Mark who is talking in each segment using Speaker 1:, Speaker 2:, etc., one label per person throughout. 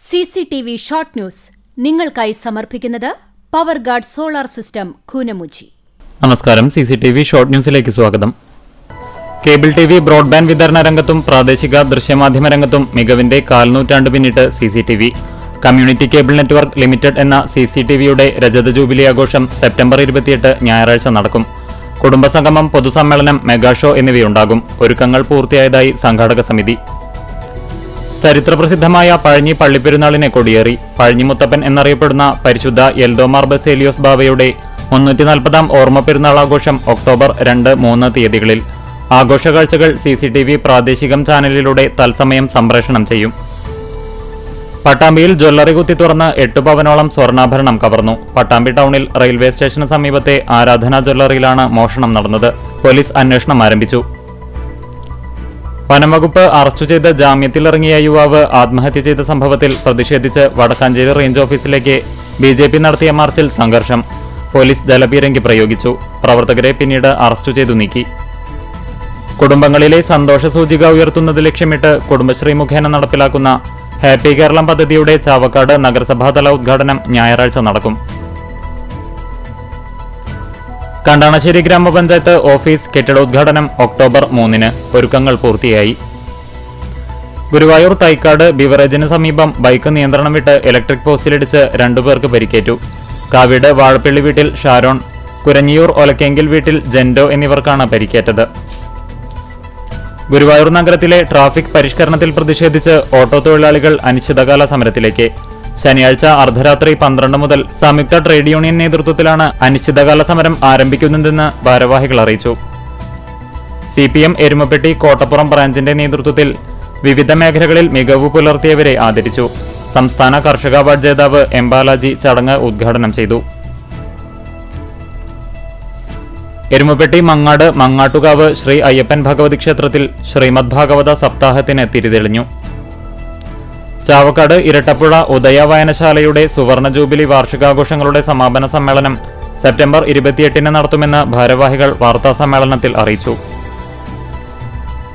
Speaker 1: CCTV short news നിങ്ങൾക്കായി സമർപ്പിക്കുന്നത് power guard solar system Koonamuchi.
Speaker 2: നമസ്കാരം. CCTV ഷോർട്ട് ന്യൂസിലേക്ക് സ്വാഗതം. കേബിൾ TV ബ്രോഡ്ബാൻഡ് വിതരണ രംഗത്തും പ്രാദേശിക ദൃശ്യമാധ്യമ രംഗത്തും മികവിന്റെ കാൽനൂറ്റാണ്ട് പിന്നിട്ട് CCTV. Community cable network limited എന്ന CCTVയുടെ രജത ജൂബിലി ആഘോഷം സെപ്റ്റംബർ 28 ഞായറാഴ്ച നടക്കും. കുടുംബസംഗമം, പൊതുസമ്മേളനം, മെഗാഷോ എന്നിവയുണ്ടാകും. ഒരുക്കങ്ങൾ പൂർത്തിയായതായി സംഘാടക സമിതി. ചരിത്രപ്രസിദ്ധമായ പഴഞ്ഞി പള്ളിപ്പെരുന്നാളിനെ കൊടിയേറി. പഴഞ്ഞി മുത്തപ്പൻ എന്നറിയപ്പെടുന്ന പരിശുദ്ധ എൽദോമാർ ബസേലിയോസ് ബാവയുടെ 340-ാം ഓർമ്മ പെരുന്നാൾ ആഘോഷം ഒക്ടോബർ 2-3 തീയതികളിൽ. ആഘോഷ കാഴ്ചകൾ CCTV പ്രാദേശികം ചാനലിലൂടെ തത്സമയം സംപ്രേഷണം ചെയ്യും. പട്ടാമ്പിയിൽ ജ്വല്ലറി കുത്തി തുറന്ന് 8 പവനോളം സ്വർണ്ണാഭരണം കവർന്നു. പട്ടാമ്പി ടൗണിൽ റെയിൽവേ സ്റ്റേഷന് സമീപത്തെ ആരാധന ജ്വല്ലറിയിലാണ് മോഷണം നടന്നത്. പോലീസ് അന്വേഷണം ആരംഭിച്ചു. വനംവകുപ്പ് അറസ്റ്റ് ചെയ്ത് ജാമ്യത്തിലിറങ്ങിയ യുവാവ് ആത്മഹത്യ ചെയ്ത സംഭവത്തിൽ പ്രതിഷേധിച്ച് വടക്കാഞ്ചേരി റേഞ്ച് ഓഫീസിലേക്ക് BJP നടത്തിയ മാർച്ചിൽ സംഘർഷം. പോലീസ് ജലപീരങ്കി പ്രയോഗിച്ചു. പ്രവർത്തകരെ പിന്നീട് അറസ്റ്റ് ചെയ്തു നീക്കി. കുടുംബങ്ങളിലെ സന്തോഷ സൂചിക ഉയർത്തുന്നത് ലക്ഷ്യമിട്ട് കുടുംബശ്രീ മുഖേന നടപ്പിലാക്കുന്ന ഹാപ്പി കേരളം പദ്ധതിയുടെ ചാവക്കാട് നഗരസഭാതല ഉദ്ഘാടനം ഞായറാഴ്ച നടക്കും. കണ്ടാണശ്ശേരി ഗ്രാമപഞ്ചായത്ത് ഓഫീസ് കെട്ടിടോദ്ഘാടനം ഒക്ടോബർ 3-ന്. ഒരുക്കങ്ങൾ പൂർത്തിയായി. ഗുരുവായൂർ തൈക്കാട് ബിവറേജിന് സമീപം ബൈക്ക് നിയന്ത്രണം വിട്ട് ഇലക്ട്രിക് പോസ്റ്റിലിടിച്ച് 2 പേർക്ക് പരിക്കേറ്റു. കാവീട് വാഴപ്പള്ളി വീട്ടിൽ ഷാരോൺ, കുരഞ്ഞിയൂർ ഒലക്കെങ്കിൽ വീട്ടിൽ ജെൻഡോ എന്നിവർക്കാണ് പരിക്കേറ്റത്. ഗുരുവായൂർ നഗരത്തിലെ ട്രാഫിക് പരിഷ്കരണത്തിൽ പ്രതിഷേധിച്ച് ഓട്ടോ തൊഴിലാളികൾ അനിശ്ചിതകാല സമരത്തിലേക്ക്. ശനിയാഴ്ച അർദ്ധരാത്രി 12 മുതൽ സംയുക്ത ട്രേഡ് യൂണിയൻ നേതൃത്വത്തിലാണ് അനിശ്ചിതകാല സമരം ആരംഭിക്കുന്നതെന്ന് ഭാരവാഹികൾ അറിയിച്ചു. CPM എരുമപ്പെട്ടി കോട്ടപ്പുറം ബ്രാഞ്ചിന്റെ നേതൃത്വത്തിൽ വിവിധ മേഖലകളിൽ മികവ് പുലർത്തിയവരെ ആദരിച്ചു. സംസ്ഥാന കർഷക അവാർഡ് ജേതാവ് M. ബാലാജി ചടങ്ങ് ഉദ്ഘാടനം ചെയ്തു. എരുമപ്പെട്ടി മങ്ങാട് മങ്ങാട്ടുകാവ് ശ്രീ അയ്യപ്പൻ ഭഗവതി ക്ഷേത്രത്തിൽ ശ്രീമദ് ഭാഗവത സപ്താഹത്തിന് തിരിതെളിഞ്ഞു. ചാവക്കാട് ഇരട്ടപ്പുഴ ഉദയ വായനശാലയുടെ സുവർണ ജൂബിലി വാർഷികാഘോഷങ്ങളുടെ സമാപന സമ്മേളനം സെപ്റ്റംബർ 28-ന് നടത്തുമെന്ന് ഭാരവാഹികൾ വാർത്താസമ്മേളനത്തിൽ അറിയിച്ചു.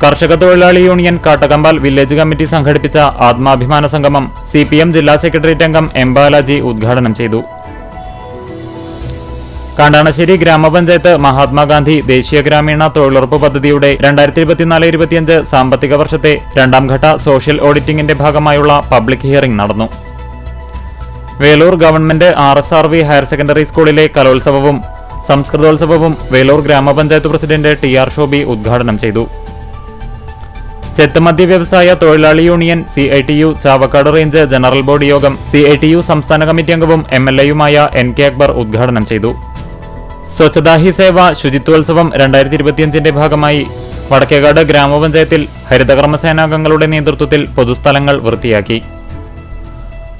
Speaker 2: കർഷക തൊഴിലാളി യൂണിയൻ കാട്ടകമ്പാൽ വില്ലേജ് കമ്മിറ്റി സംഘടിപ്പിച്ച ആത്മാഭിമാന സംഗമം CPM ജില്ലാ സെക്രട്ടേറിയറ്റ് അംഗം M. ബാലാജി ഉദ്ഘാടനം ചെയ്തു. കണ്ടാണശ്ശേരി ഗ്രാമപഞ്ചായത്ത് മഹാത്മാഗാന്ധി ദേശീയ ഗ്രാമീണ തൊഴിലുറപ്പ് പദ്ധതിയുടെ 2024-25 സാമ്പത്തിക വർഷത്തെ 2ാം ഘട്ട സോഷ്യൽ ഓഡിറ്റിംഗിന്റെ ഭാഗമായുള്ള പബ്ലിക് ഹിയറിംഗ് നടന്നു. Velur government RSRV higher secondary സ്കൂളിലെ കലോത്സവവും സംസ്കൃതോത്സവവും വേലൂർ ഗ്രാമപഞ്ചായത്ത് പ്രസിഡന്റ് TR ഷോബി ഉദ്ഘാടനം ചെയ്തു. ചെത്ത് മദ്യ വ്യവസായ തൊഴിലാളി union CITU Chavakkad range general body യോഗം CITU സംസ്ഥാന കമ്മിറ്റി അംഗവും MLA-യുമായ NK അക്ബർ ഉദ്ഘാടനം ചെയ്തു. സ്വച്ഛതാ ഹി സേവ ശുചിത്വോത്സവം 2025-ന്റെ ഭാഗമായി വടക്കേകാട് ഗ്രാമപഞ്ചായത്തിൽ ഹരിതകർമ്മസേനാംഗങ്ങളുടെ നേതൃത്വത്തിൽ പൊതുസ്ഥലങ്ങൾ വൃത്തിയാക്കി.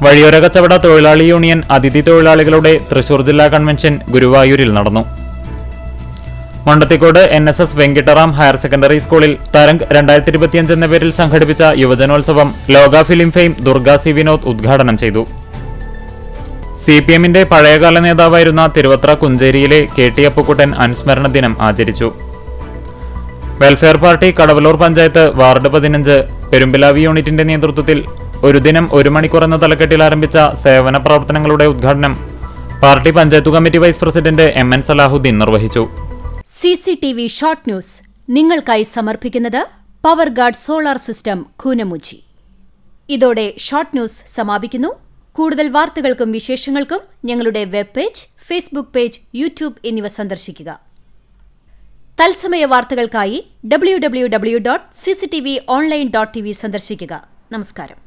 Speaker 2: വഴിയോര കച്ചവട തൊഴിലാളി യൂണിയൻ അതിഥി തൊഴിലാളികളുടെ തൃശൂർ ജില്ലാ കൺവെൻഷൻ ഗുരുവായൂരിൽ നടന്നു. മണ്ടത്തിക്കോട് NSS വെങ്കിട്ടറാം ഹയർ സെക്കൻഡറി സ്കൂളിൽ തരംഗ് 2025 എന്ന പേരിൽ സംഘടിപ്പിച്ച യുവജനോത്സവം ലോക film fame Durga C. Vinod ഉദ്ഘാടനം ചെയ്തു. CPMന്റെ പഴയകാല നേതാവായിരുന്ന തിരുവത്ര കുഞ്ചേരിയിലെ KT അപ്പുക്കുട്ടൻ അനുസ്മരണ ദിനം ആചരിച്ചു. Welfare party Kadavallur panchayat ward 15 പെരുമ്പിലാവി യൂണിറ്റിന്റെ നേതൃത്വത്തിൽ ഒരു ദിനം 1 മണിക്കൂർ എന്ന തലക്കെട്ടിൽ ആരംഭിച്ച സേവന പ്രവർത്തനങ്ങളുടെ ഉദ്ഘാടനം party panchayat committee vice president MN Salahuddin നിർവഹിച്ചു.
Speaker 1: CCTV ഷോർട്ട് ന്യൂസ് നിങ്ങൾക്കായി സമർപ്പിക്കുന്നത് power guard solar system Koonamuchi. ഇതോടെ ഷോർട്ട് ന്യൂസ് സമാപിക്കുന്നു. കൂടുതൽ വാർത്തകൾക്കും വിശേഷങ്ങൾക്കും ഞങ്ങളുടെ web page, Facebook page, YouTube എന്നിവ സന്ദർശിക്കുക. തത്സമയ വാർത്തകൾക്കായി www.cctv online.tv സന്ദർശിക്കുക. നമസ്കാരം.